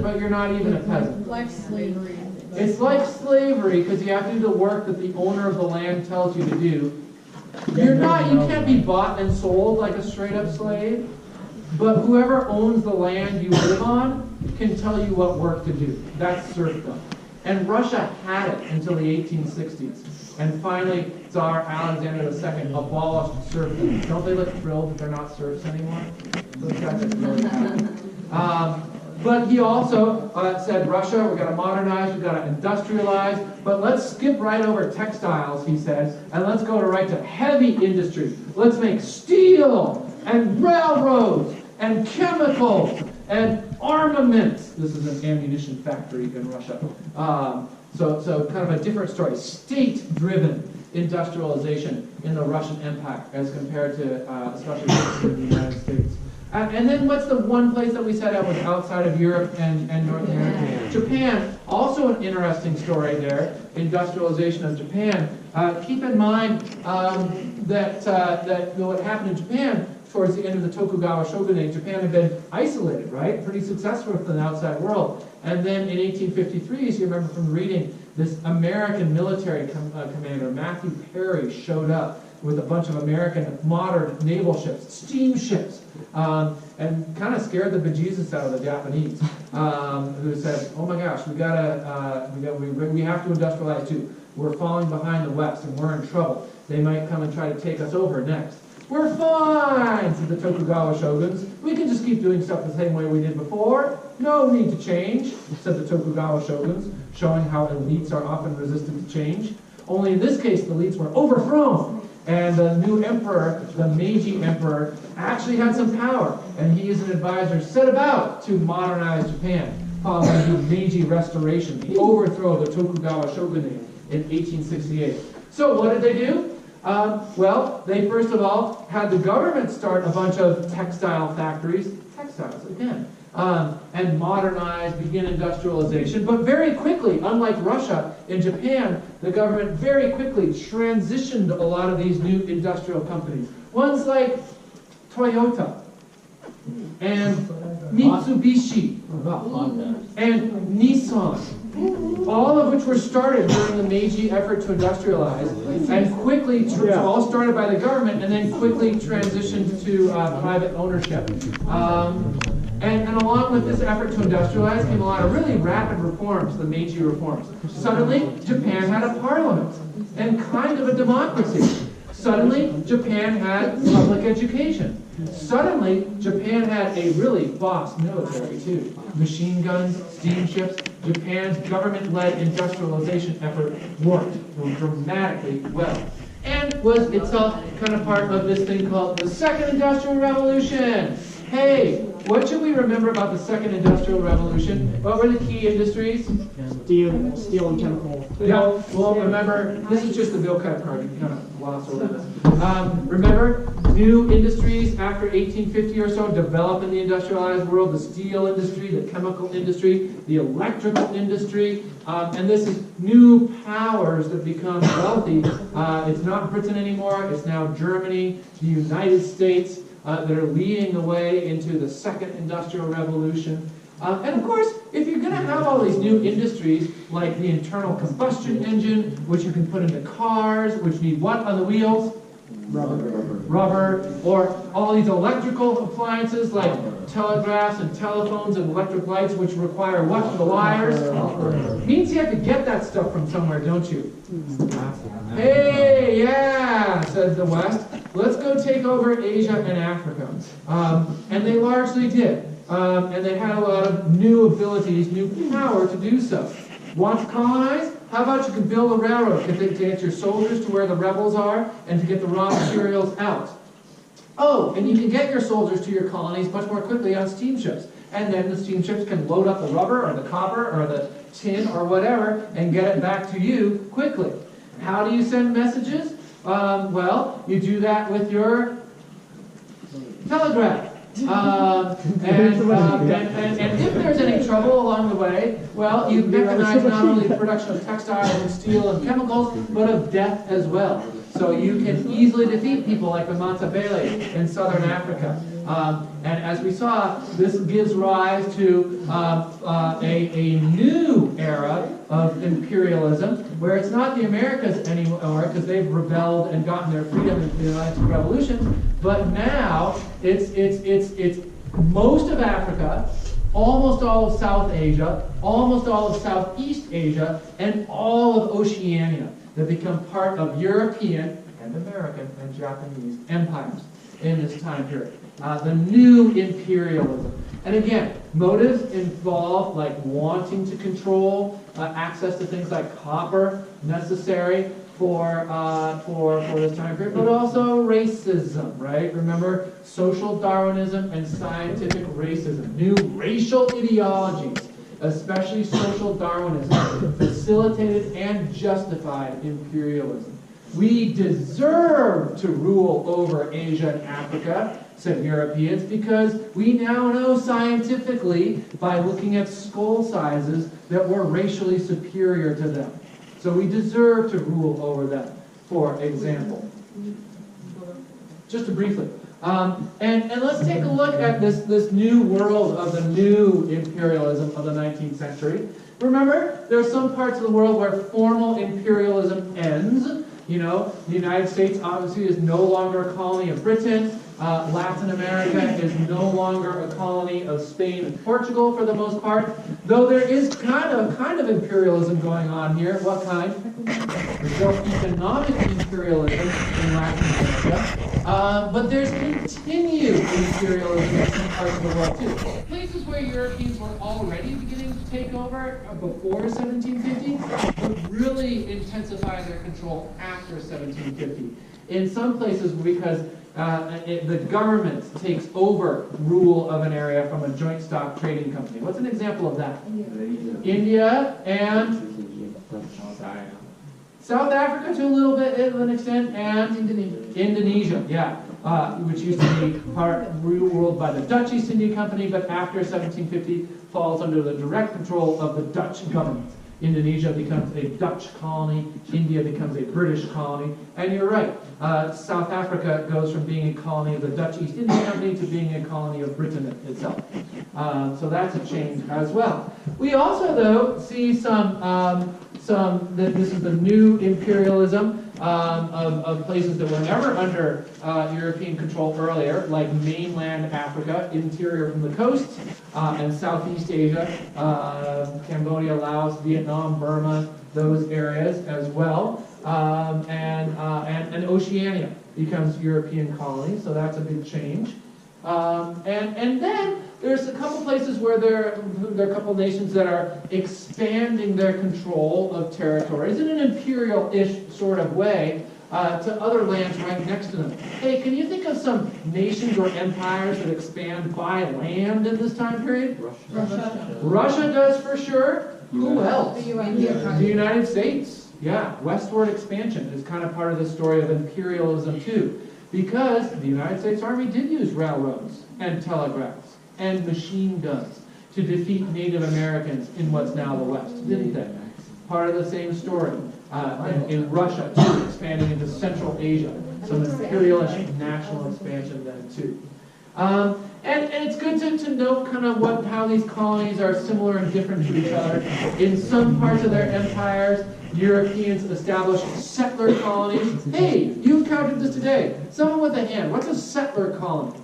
but you're not even a peasant. Like slavery. It's like slavery because you have to do the work that the owner of the land tells you to do. You can't be bought and sold like a straight up slave, but whoever owns the land you live on can tell you what work to do. That's serfdom. And Russia had it until the 1860s. And finally, Tsar Alexander II abolished serfdom. Don't they look thrilled that they're not serfs anymore? Those guys are really happy. But he also said, Russia, we've got to modernize, we've got to industrialize, but let's skip right over textiles, he said, and let's go right to heavy industry. Let's make steel and railroads and chemicals and armaments. This is an ammunition factory in Russia. So kind of a different story. State-driven industrialization in the Russian Empire as compared to especially in the United States. And then what's the one place that we set up was outside of Europe and North America? Japan, also an interesting story there, industrialization of Japan. Keep in mind that what happened in Japan towards the end of the Tokugawa shogunate, Japan had been isolated, right? Pretty successful from the outside world. And then in 1853, as you remember from reading, this American military commander, Matthew Perry, showed up with a bunch of American modern naval ships, steamships, and kind of scared the bejesus out of the Japanese, who said, "Oh my gosh, we have to industrialize too. We're falling behind the West, and we're in trouble. They might come and try to take us over next." "We're fine," said the Tokugawa shoguns. "We can just keep doing stuff the same way we did before. No need to change," said the Tokugawa shoguns, showing how elites are often resistant to change. Only in this case, the elites were overthrown. And the new emperor, the Meiji emperor, actually had some power. And he, as an advisor, set about to modernize Japan following the Meiji Restoration, the overthrow of the Tokugawa shogunate in 1868. So what did they do? Well, they first of all had the government start a bunch of textile factories, textiles again, and modernize, begin industrialization. But very quickly, unlike Russia, in Japan, the government very quickly transitioned a lot of these new industrial companies. Ones like Toyota and Mitsubishi and Nissan, all of which were started during the Meiji effort to industrialize, and quickly, all started by the government, and then quickly transitioned to private ownership. And along with this effort to industrialize came a lot of really rapid reforms, the Meiji reforms. Suddenly, Japan had a parliament and kind of a democracy. Suddenly, Japan had public education. Suddenly, Japan had a really boss military too. Machine guns, steamships. Japan's government-led industrialization effort worked dramatically well. And was itself kind of part of this thing called the Second Industrial Revolution. Hey, what should we remember about the Second Industrial Revolution? What were the key industries? Steel and chemical. Yeah, well, remember, this is just the bill cut card. You can kind of gloss over this. Remember, new industries after 1850 or so develop in the industrialized world. The steel industry, the chemical industry, the electrical industry. And this is new powers that become wealthy. It's not Britain anymore. It's now Germany, the United States. That are leading the way into the Second Industrial Revolution. And of course, if you're going to have all these new industries, like the internal combustion engine, which you can put into cars, which need what on the wheels? Rubber. Or all these electrical appliances, like telegraphs and telephones and electric lights, which require what for the wires? Means you have to get that stuff from somewhere, don't you? Hey, yeah, says the West. Let's go take over Asia and Africa. And they largely did. And they had a lot of new abilities, new power to do so. Want to colonize? How about you can build a railroad to get your soldiers to where the rebels are and to get the raw materials out. Oh, and you can get your soldiers to your colonies much more quickly on steamships. And then the steamships can load up the rubber or the copper or the tin or whatever and get it back to you quickly. How do you send messages? Well, you do that with your telegraph. And if there's any trouble along the way, well, you mechanize not only the production of textiles and steel and chemicals, but of death as well. So you can easily defeat people like the Matabele in southern Africa. And as we saw, this gives rise to a new era of imperialism, where it's not the Americas anymore, because they've rebelled and gotten their freedom in the Atlantic Revolution, but now it's most of Africa, almost all of South Asia, almost all of Southeast Asia, and all of Oceania that become part of European and American and Japanese empires in this time period. The new imperialism. And again, motives involve like wanting to control access to things like copper necessary for this time period, but also racism, right? Remember, social Darwinism and scientific racism. New racial ideologies, especially social Darwinism, facilitated and justified imperialism. We deserve to rule over Asia and Africa, said Europeans, because we now know scientifically, by looking at skull sizes, that we're racially superior to them. So we deserve to rule over them, for example. Just briefly. And let's take a look at this new world of the new imperialism of the 19th century. Remember, there are some parts of the world where formal imperialism ends. You know, the United States obviously is no longer a colony of Britain. Latin America is no longer a colony of Spain and Portugal for the most part. Though there is kind of imperialism going on here. What kind? There's still economic imperialism in Latin America. But there's continued imperialism in some parts of the world too. Places where Europeans were already beginning to take over before 1750, but really intensify their control after 1750. In some places, because the government takes over rule of an area from a joint stock trading company. What's an example of that? India and South Africa to a little bit of an extent, and Indonesia, yeah, which used to be ruled by the Dutch East India Company, but after 1750 falls under the direct control of the Dutch government. Indonesia becomes a Dutch colony, India becomes a British colony, and you're right, South Africa goes from being a colony of the Dutch East India Company to being a colony of Britain itself. So that's a change as well. We also, though, see this is the new imperialism of places that were never under European control earlier, like mainland Africa, interior from the coast, and Southeast Asia, Cambodia, Laos, Vietnam, Burma, those areas as well. And Oceania becomes European colony, so that's a big change. And then there's a couple places where there are a couple nations that are expanding their control of territories in an imperial-ish sort of way to other lands right next to them. Hey, can you think of some nations or empires that expand by land in this time period? Russia. Russia does for sure. Who else? The United States. Yeah, westward expansion is kind of part of the story of imperialism too. Because the United States Army did use railroads and telegraphs and machine guns to defeat Native Americans in what's now the West, didn't they? Part of the same story. In Russia, too, expanding into Central Asia. Some imperialist national expansion then, too. And it's good to note kind of how these colonies are similar and different to each other. In some parts of their empires, Europeans established settler colonies. Hey, you encountered this today. Someone with a hand. What's a settler colony?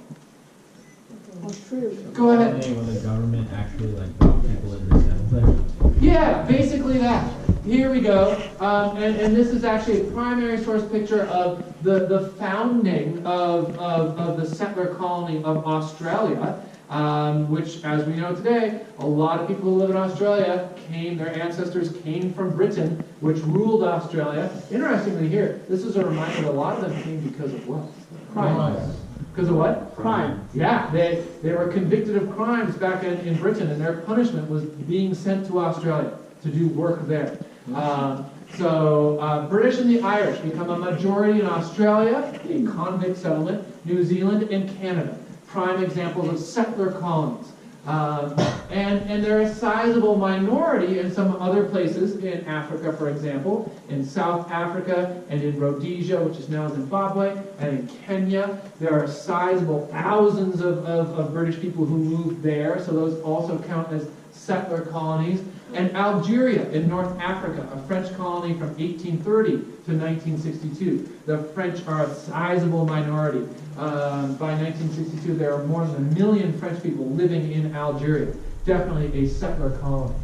Go ahead. When the government actually brought people in to settle there? Yeah, basically that. Here we go. And this is actually a primary source picture of the founding of the settler colony of Australia, which, as we know today, a lot of people who live in Australia their ancestors came from Britain, which ruled Australia. Interestingly here, this is a reminder that a lot of them came because of what? Crime. Because of what? Crime. Yeah, they were convicted of crimes back in Britain, and their punishment was being sent to Australia to do work there. So British and the Irish become a majority in Australia, a convict settlement, New Zealand, and Canada. Prime examples of settler colonies. And they're a sizable minority in some other places in Africa, for example, in South Africa and in Rhodesia, which is now Zimbabwe, and in Kenya. There are sizable thousands of British people who moved there, so those also count as settler colonies. And Algeria in North Africa, a French colony from 1830 to 1962. The French are a sizable minority. By 1962, there are more than 1 million French people living in Algeria. Definitely a settler colony.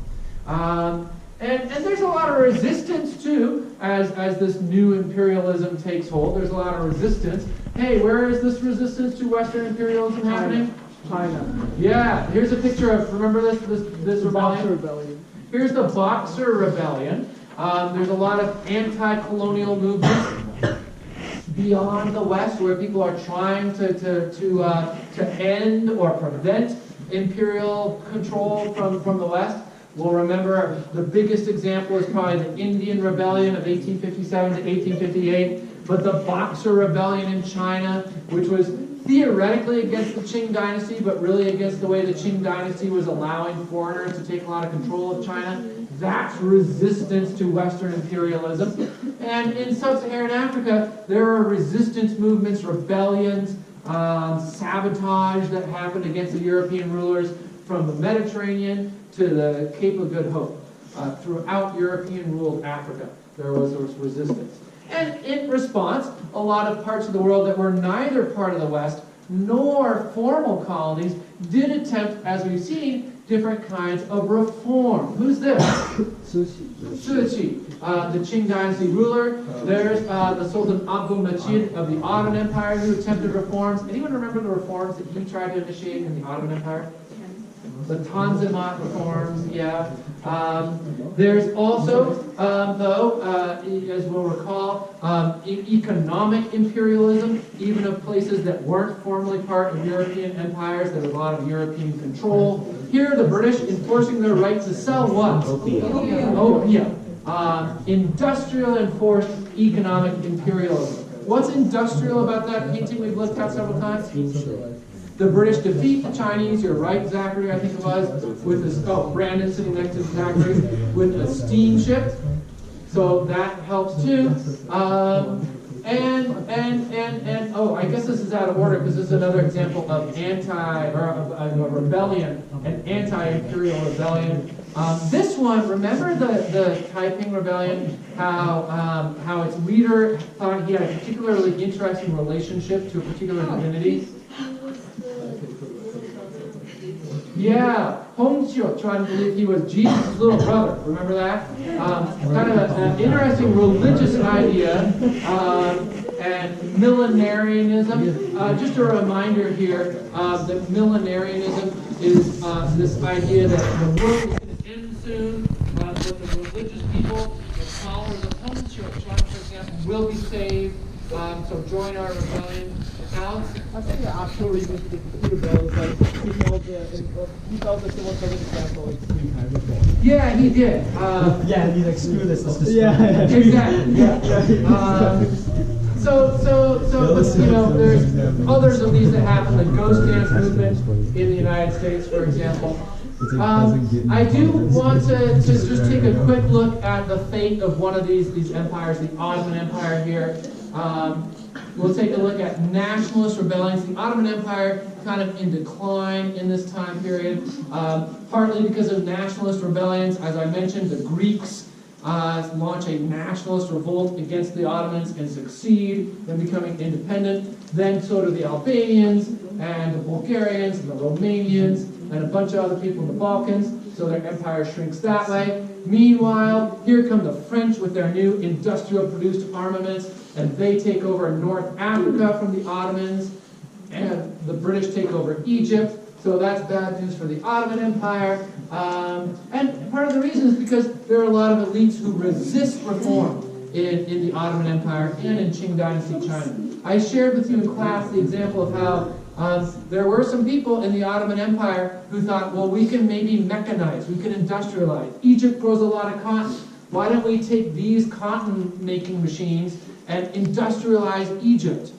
And there's a lot of resistance, too, as this new imperialism takes hold. There's a lot of resistance. Hey, where is this resistance to Western imperialism happening? China. Yeah, here's a picture of, remember this The Boxer rebellion? Rebellion. Here's the Boxer Rebellion. There's a lot of anti-colonial movements beyond the West where people are trying to end or prevent imperial control from the West. We'll remember the biggest example is probably the Indian Rebellion of 1857 to 1858, but the Boxer Rebellion in China, which was theoretically against the Qing dynasty, but really against the way the Qing dynasty was allowing foreigners to take a lot of control of China. That's resistance to Western imperialism. And in sub-Saharan Africa, there are resistance movements, rebellions, sabotage that happened against the European rulers from the Mediterranean to the Cape of Good Hope. Throughout European-ruled Africa, there was resistance. And in response, a lot of parts of the world that were neither part of the West nor formal colonies did attempt, as we've seen, different kinds of reform. Who's this? Suci, the Qing dynasty ruler. There's the Sultan Abu Majid of the Ottoman Empire who attempted reforms. Anyone remember the reforms that he tried to initiate in the Ottoman Empire? The Tanzimat reforms, yeah. There's also, though, as we'll recall, economic imperialism, even of places that weren't formally part of European empires. There was a lot of European control. Here, the British enforcing their right to sell what? Opium. Industrial enforced economic imperialism. What's industrial about that painting we've looked at several times? The British defeat the Chinese, you're right, Zachary, I think it was, with this, Brandon sitting next to Zachary, with a steamship. So that helps too. I guess this is out of order because this is another example of a rebellion, an anti-imperial rebellion. This one, remember the Taiping Rebellion, how its leader thought he had a particularly interesting relationship to a particular divinity? Yeah, Hongqiu tried to believe he was Jesus' little brother. Remember that? Kind of an interesting religious idea. And millenarianism. Just a reminder here that millenarianism is this idea that the world is going to end soon, but the religious people, the followers of Hongqiu, for example, will be saved. So join our rebellion. Alex? I think the actual reason for the computer bill is like he felt the civil service example like 3 times before. Yeah, he did. Yeah, he's like, screw this, let's just... Yeah. Exactly. Yeah. So you know, there's others of these that happen. The ghost dance movement in the United States, for example. I do want to just take a quick look at the fate of one of these empires, the Ottoman Empire here. We'll take a look at nationalist rebellions. The Ottoman Empire kind of in decline in this time period, partly because of nationalist rebellions. As I mentioned, the Greeks launch a nationalist revolt against the Ottomans and succeed in becoming independent. Then so do the Albanians and the Bulgarians and the Romanians and a bunch of other people in the Balkans, so their empire shrinks that way. Meanwhile, here come the French with their new industrial-produced armaments, and they take over North Africa from the Ottomans, and the British take over Egypt, so that's bad news for the Ottoman Empire. And part of the reason is because there are a lot of elites who resist reform in the Ottoman Empire and in Qing Dynasty China. I shared with you in class the example of how there were some people in the Ottoman Empire who thought, well, we can maybe mechanize, we can industrialize. Egypt grows a lot of cotton. Why don't we take these cotton-making machines and industrialize Egypt?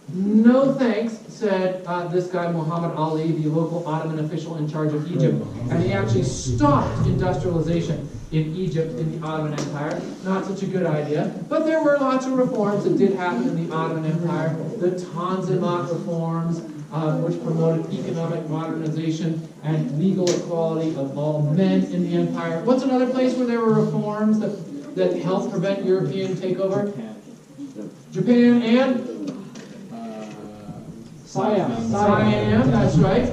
No thanks, said this guy Muhammad Ali, the local Ottoman official in charge of Egypt, and he actually stopped industrialization in Egypt in the Ottoman Empire. Not such a good idea, but there were lots of reforms that did happen in the Ottoman Empire. The Tanzimat reforms, which promoted economic modernization and legal equality of all men in the empire. What's another place where there were reforms that helped prevent European takeover? Japan and? Siam, that's right.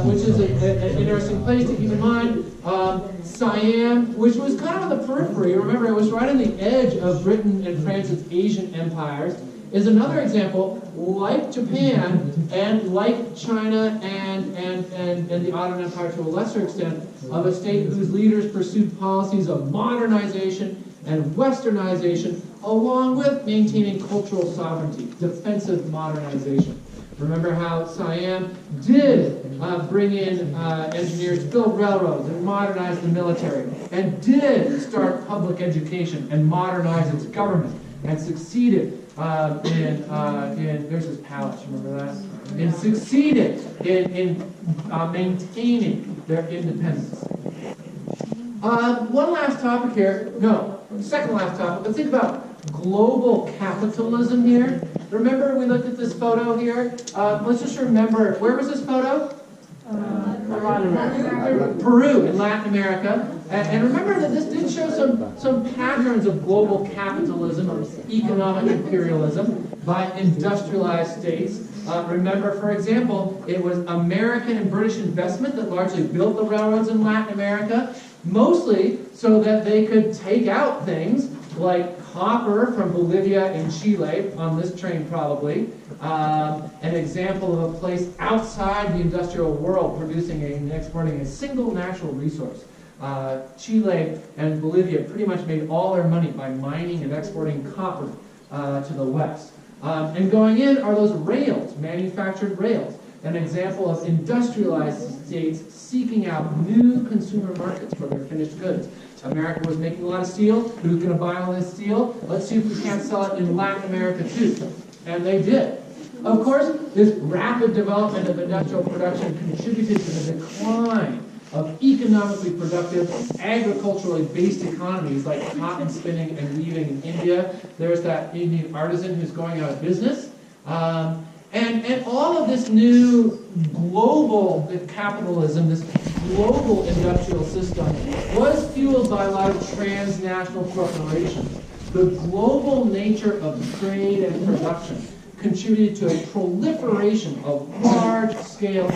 Which is an interesting place to keep in mind. Siam, which was kind of on the periphery, remember it was right on the edge of Britain and France's Asian empires, is another example, like Japan and like China and the Ottoman Empire to a lesser extent, of a state whose leaders pursued policies of modernization and westernization, along with maintaining cultural sovereignty, defensive modernization. Remember how Siam did bring in engineers to build railroads and modernize the military, and did start public education and modernize its government, and succeeded there's his palace, remember that? And succeeded in maintaining their independence. One last topic here, second last topic. Let's think about global capitalism here. Remember we looked at this photo here? Let's just remember, where was this photo? Peru in Latin America. And remember that this did show some patterns of global capitalism, of economic imperialism by industrialized states. Remember, for example, it was American and British investment that largely built the railroads in Latin America, mostly so that they could take out things like copper from Bolivia and Chile, on this train probably, an example of a place outside the industrial world producing and exporting a single natural resource. Chile and Bolivia pretty much made all their money by mining and exporting copper to the west. And going in are those rails, manufactured rails, an example of industrialized states seeking out new consumer markets for their finished goods. America was making a lot of steel. Who's going to buy all this steel? Let's see if we can't sell it in Latin America too. And they did. Of course, this rapid development of industrial production contributed to the decline of economically productive, agriculturally based economies like cotton spinning and weaving in India. There's that Indian artisan who's going out of business. And all of this new global capitalism, this global industrial system, was fueled by a lot of transnational corporations. The global nature of trade and production contributed to a proliferation of large-scale